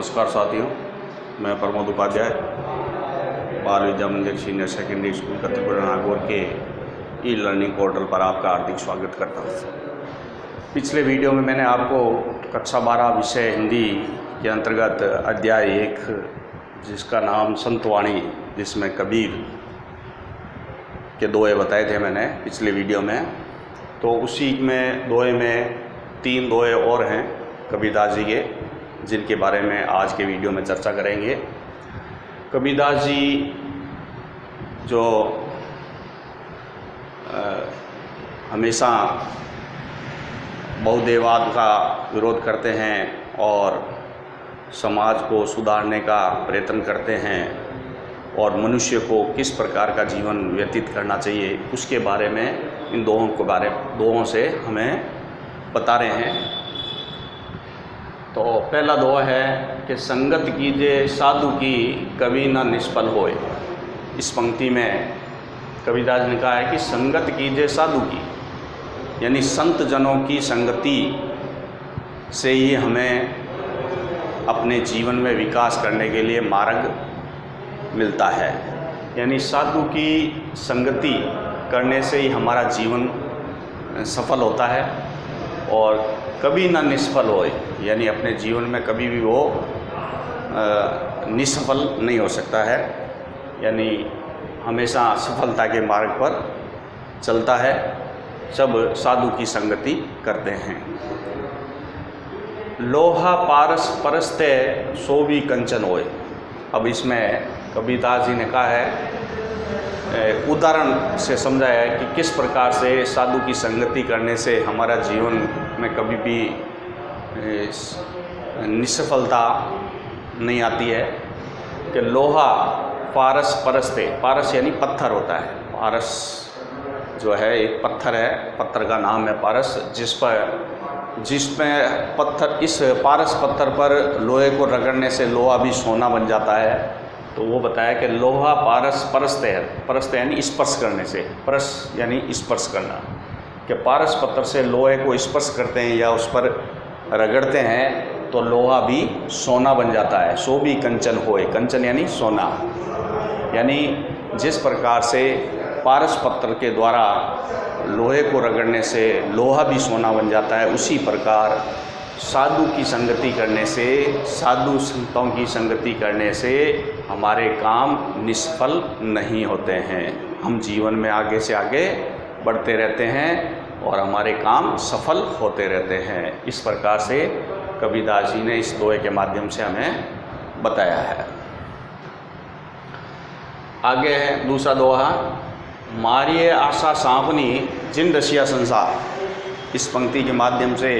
नमस्कार साथियों, मैं प्रमोद उपाध्याय बाल विद्या मंदिर सीनियर सेकेंडरी स्कूल कत्तीपुर नागौर के ई लर्निंग पोर्टल पर आपका हार्दिक स्वागत करता हूँ। पिछले वीडियो में मैंने आपको कक्षा 12 विषय हिंदी के अंतर्गत अध्याय 1 जिसका नाम संतवाणी, जिसमें कबीर के दोहे बताए थे मैंने पिछले वीडियो में। तो उसी में दोहे में 3 दोहे और हैं कबीरदास जी के, जिनके बारे में आज के वीडियो में चर्चा करेंगे। कबीरदास जी जो हमेशा बहुदेववाद का विरोध करते हैं और समाज को सुधारने का प्रयत्न करते हैं और मनुष्य को किस प्रकार का जीवन व्यतीत करना चाहिए, उसके बारे में इन दोहों से हमें बता रहे हैं। तो पहला दोहा है कि संगत कीजिए साधु की कभी न निष्फल होए। इस पंक्ति में कबीरदास ने कहा है कि संगत कीजिए साधु की, यानी संत जनों की संगति से ही हमें अपने जीवन में विकास करने के लिए मार्ग मिलता है। यानी साधु की संगति करने से ही हमारा जीवन सफल होता है और कभी ना निष्फल होए, यानी अपने जीवन में कभी भी वो निष्फल नहीं हो सकता है, यानी हमेशा सफलता के मार्ग पर चलता है जब साधु की संगति करते हैं। लोहा पारस परस्ते सो भी कंचन होए। अब इसमें कबीरदास जी ने कहा है, उदाहरण से समझाया है कि किस प्रकार से साधु की संगति करने से हमारा जीवन में कभी भी निष्फलता नहीं आती है। कि लोहा पारस परस्ते, पारस यानी पत्थर होता है। पारस जो है एक पत्थर है, पत्थर का नाम है पारस, जिसमें पत्थर, इस पारस पत्थर पर लोहे को रगड़ने से लोहा भी सोना बन जाता है। तो वो बताया कि लोहा पारस परस्ते है, परस्ते यानी स्पर्श करने से, परस यानी स्पर्श करना, कि पारस पत्थर से लोहे को स्पर्श करते हैं या उस पर रगड़ते हैं तो लोहा भी सोना बन जाता है। सो भी कंचन होए, कंचन यानी सोना, यानी जिस प्रकार से पारस पत्थर के द्वारा लोहे को रगड़ने से लोहा भी सोना बन जाता है, उसी प्रकार साधु की संगति करने से, साधु संतों की संगति करने से हमारे काम निष्फल नहीं होते हैं। हम जीवन में आगे से आगे बढ़ते रहते हैं और हमारे काम सफल होते रहते हैं। इस प्रकार से कबीरदास जी ने इस दोहे के माध्यम से हमें बताया है। आगे है दूसरा दोहा, मारिए आशा सांपनी जिन रसिया संसार। इस पंक्ति के माध्यम से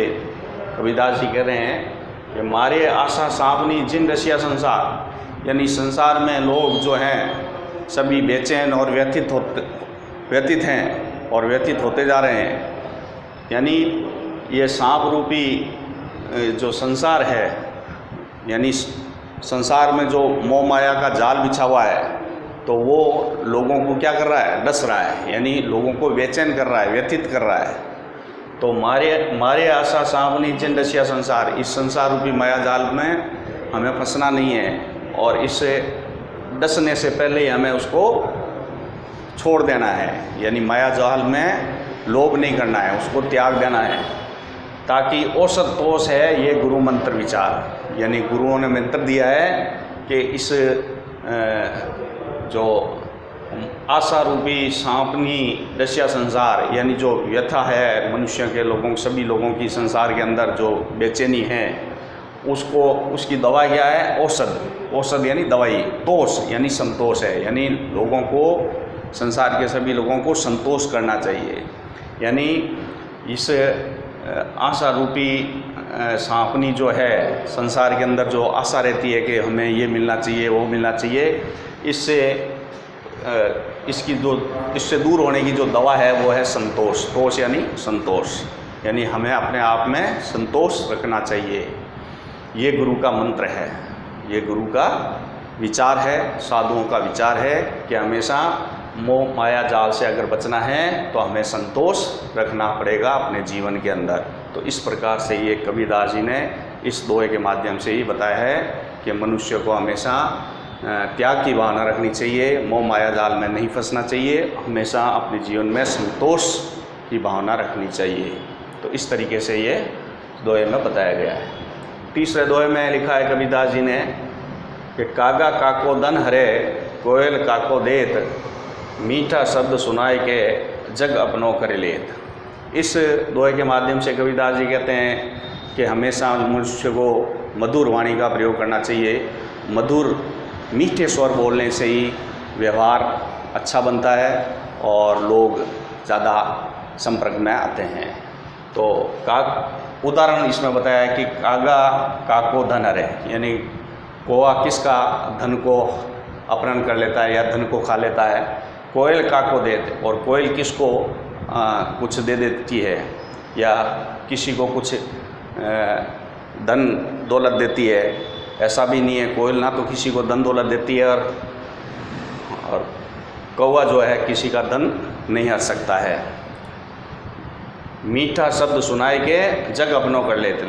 कबीरदास जी कह रहे हैं कि मारे आशा सांपनी जिन रसिया संसार, यानी संसार में लोग जो हैं सभी बेचैन और व्यतीत हैं और व्यतीत होते जा रहे हैं। यानी ये सांप रूपी जो संसार है, यानी संसार में जो मोह माया का जाल बिछा हुआ है, तो वो लोगों को क्या कर रहा है, डस रहा है, यानी लोगों को बेचैन कर रहा है, व्यतीत कर रहा है। तो मारे आशा सांपनी जिन रसिया संसार, इस संसार रूपी माया जाल में हमें फंसना नहीं है और इससे डसने से पहले ही हमें उसको छोड़ देना है, यानी माया जाल में लोभ नहीं करना है, उसको त्याग देना है। ताकि औसत तोष है ये गुरु मंत्र विचार, यानी गुरुओं ने मंत्र दिया है कि इस जो आशा रूपी सांपनी रसिया संसार, यानी जो व्यथा है मनुष्य के लोगों, सभी लोगों की संसार के अंदर जो बेचैनी है, उसको, उसकी दवा क्या है, औषध। औषध यानी दवाई, तोष यानी संतोष है, यानी लोगों को, संसार के सभी लोगों को संतोष करना चाहिए। यानी इस आशा रूपी सांपनी जो है, संसार के अंदर जो आशा रहती है कि हमें ये मिलना चाहिए, वो मिलना चाहिए, इससे दूर होने की जो दवा है वो है संतोष। तोष यानी संतोष, यानी हमें अपने आप में संतोष रखना चाहिए। ये गुरु का मंत्र है, ये गुरु का विचार है, साधुओं का विचार है कि हमेशा मोह माया जाल से अगर बचना है तो हमें संतोष रखना पड़ेगा अपने जीवन के अंदर। तो इस प्रकार से ये कबीरदास जी ने इस दोहे के माध्यम से ही बताया है कि मनुष्य को हमेशा त्याग की भावना रखनी चाहिए, मोह माया जाल में नहीं फंसना चाहिए, हमेशा अपने जीवन में संतोष की भावना रखनी चाहिए। तो इस तरीके से ये दोहे में बताया गया है। तीसरे दोहे में लिखा है कबीरदास जी ने कि कागा काको दन हरे, कोयल काको देत, मीठा शब्द सुनाए के जग अपनो कर लेत। इस दोहे के माध्यम से कबीरदास जी कहते हैं कि हमेशा मनुष्य को मधुर वाणी का प्रयोग करना चाहिए। मधुर मीठे स्वर बोलने से ही व्यवहार अच्छा बनता है और लोग ज़्यादा संपर्क में आते हैं। तो उदाहरण इसमें बताया है कि कागा काको धन हरे, यानी कौवा किसका धन को अपहरण कर लेता है या धन को खा लेता है। कोयल काको देते, और कोयल किसको कुछ दे देती है या किसी को कुछ धन दौलत देती है। ऐसा भी नहीं है, कोयल ना तो किसी को धन दौलत देती है और कौवा जो है किसी का धन नहीं हर सकता है। मीठा शब्द सुनाए के जग अपनों कर लेते,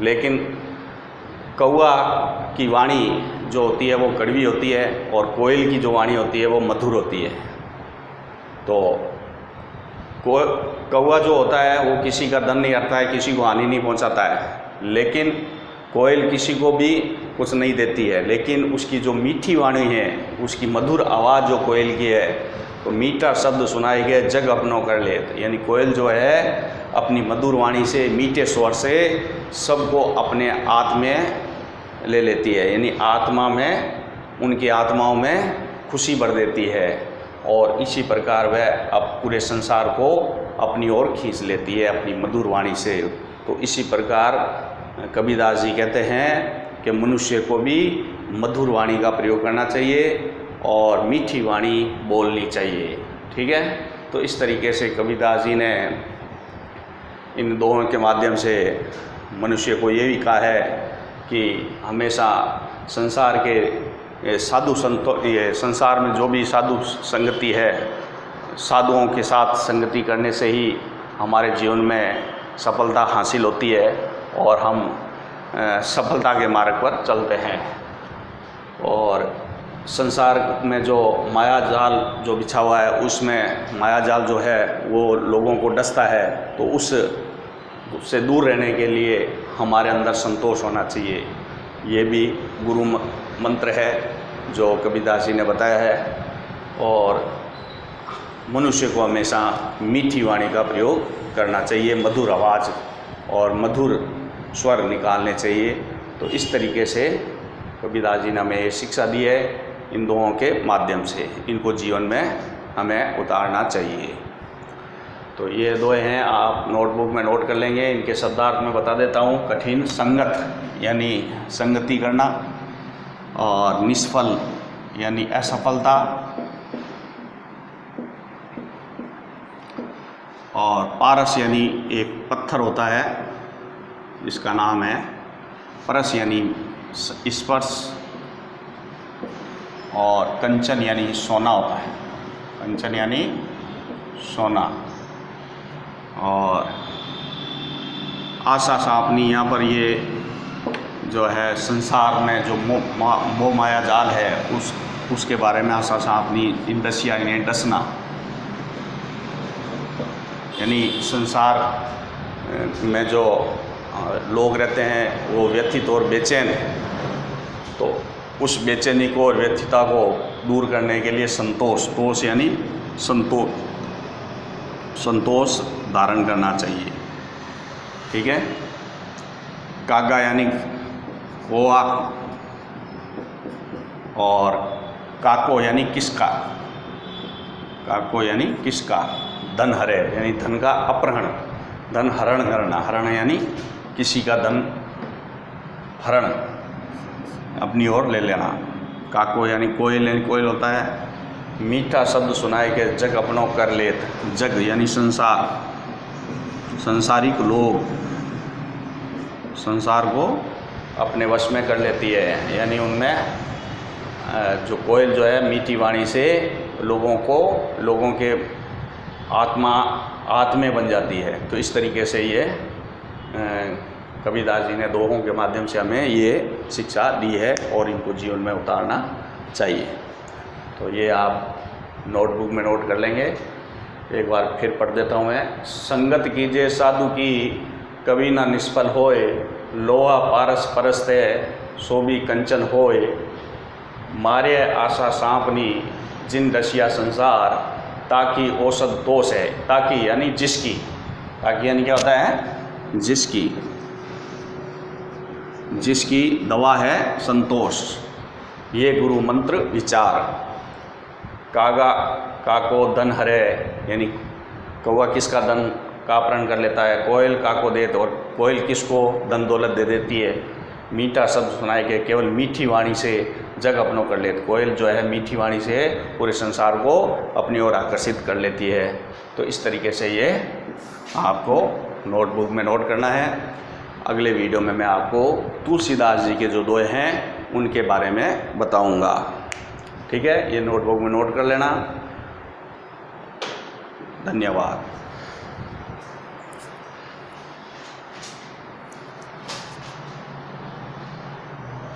लेकिन कौवा की वाणी जो होती है वो कड़वी होती है और कोयल की जो वाणी होती है वो मधुर होती है। तो कौवा जो होता है वो किसी का धन नहीं हरता है, किसी को हानि नहीं पहुंचाता है, लेकिन कोयल किसी को भी कुछ नहीं देती है। लेकिन उसकी जो मीठी वाणी है, उसकी मधुर आवाज़ जो कोयल की है, तो मीठा शब्द सुनाए गए जग अपनों कर लेते, यानी कोयल जो है अपनी मधुर वाणी से, मीठे स्वर से सबको अपने आत्मा में ले लेती है, यानी आत्मा में, उनकी आत्माओं में खुशी भर देती है और इसी प्रकार वह अब पूरे संसार को अपनी ओर खींच लेती है अपनी मधुर वाणी से। तो इसी प्रकार कबीरदास जी कहते हैं कि मनुष्य को भी मधुर वाणी का प्रयोग करना चाहिए और मीठी वाणी बोलनी चाहिए। ठीक है, तो इस तरीके से कबीरदास जी ने इन दोहों के माध्यम से मनुष्य को ये भी कहा है कि हमेशा संसार के साधु संतों, ये संसार में जो भी साधु संगति है, साधुओं के साथ संगति करने से ही हमारे जीवन में सफलता हासिल होती है और हम सफलता के मार्ग पर चलते हैं। और संसार में जो माया जाल जो बिछा हुआ है, उसमें माया जाल जो है वो लोगों को डसता है, तो उससे दूर रहने के लिए हमारे अंदर संतोष होना चाहिए। ये भी गुरु मंत्र है जो कबीरदास जी ने बताया है। और मनुष्य को हमेशा मीठी वाणी का प्रयोग करना चाहिए, मधुर आवाज़ और मधुर स्वर निकालने चाहिए। तो इस तरीके से कबीरदास जी ने हमें ये शिक्षा दी है, इन दोहों के माध्यम से इनको जीवन में हमें उतारना चाहिए। तो ये दोहे हैं, आप नोटबुक में नोट कर लेंगे। इनके शब्दार्थ में बता देता हूँ। कठिन संगत यानी संगति करना, और निष्फल यानी असफलता, और पारस यानी एक पत्थर होता है जिसका नाम है परस यानी स्पर्श, और कंचन यानी सोना होता है, कंचन यानी सोना। और आशा सापनी, यहाँ पर ये जो है संसार में जो मोह माया जाल है उसके बारे में आशा सापनी, इंडसिया यानी डसना, यानी संसार में जो लोग रहते हैं वो व्यथित और बेचैन, तो उस बेचैनी को और व्यथिता को दूर करने के लिए संतोष यानी संतोष धारण करना चाहिए। ठीक है। कागा यानी कौवा, और काको यानी किसका, काको यानी किसका, धन हरे यानी धन का अपहरण, धन हरण करना, हरण यानी किसी का धन हरण अपनी ओर ले लेना। काको यानी कोयल होता है। मीठा शब्द सुनाए के जग अपनों कर लेत, जग यानी संसार, संसारिक लोग संसार को अपने वश में कर लेती है, यानी उनमें जो कोयल जो है मीठी वाणी से लोगों के आत्मा बन जाती है। तो इस तरीके से ये कबीरदास जी ने दोहों के माध्यम से हमें ये शिक्षा दी है और इनको जीवन में उतारना चाहिए। तो ये आप नोटबुक में नोट कर लेंगे। एक बार फिर पढ़ देता हूँ मैं। संगत कीजिए साधु की कभी ना निष्फल होए, लोहा पारस परस्ते सो भी कंचन होए, मारे आशा सांपनी जिन रसिया संसार, ताकि औसत दोष है। ताकि यानी जिसकी, ताकि यानी क्या होता है, जिसकी दवा है संतोष। ये गुरु मंत्र विचार। कागा काको धन हरे, यानी कौवा किसका धन का अपहरण कर लेता है, कोयल काको देत, और कोयल किसको धन दौलत दे देती है। मीठा शब्द सुनाए के केवल मीठी वाणी से जग अपनों कर लेते। कोयल जो है मीठी वाणी से पूरे संसार को अपनी ओर आकर्षित कर लेती है। तो इस तरीके से ये आपको नोटबुक में नोट करना है। अगले वीडियो में मैं आपको तुलसीदास जी के जो दोहे हैं उनके बारे में बताऊंगा। ठीक है, ये नोटबुक में नोट कर लेना। धन्यवाद।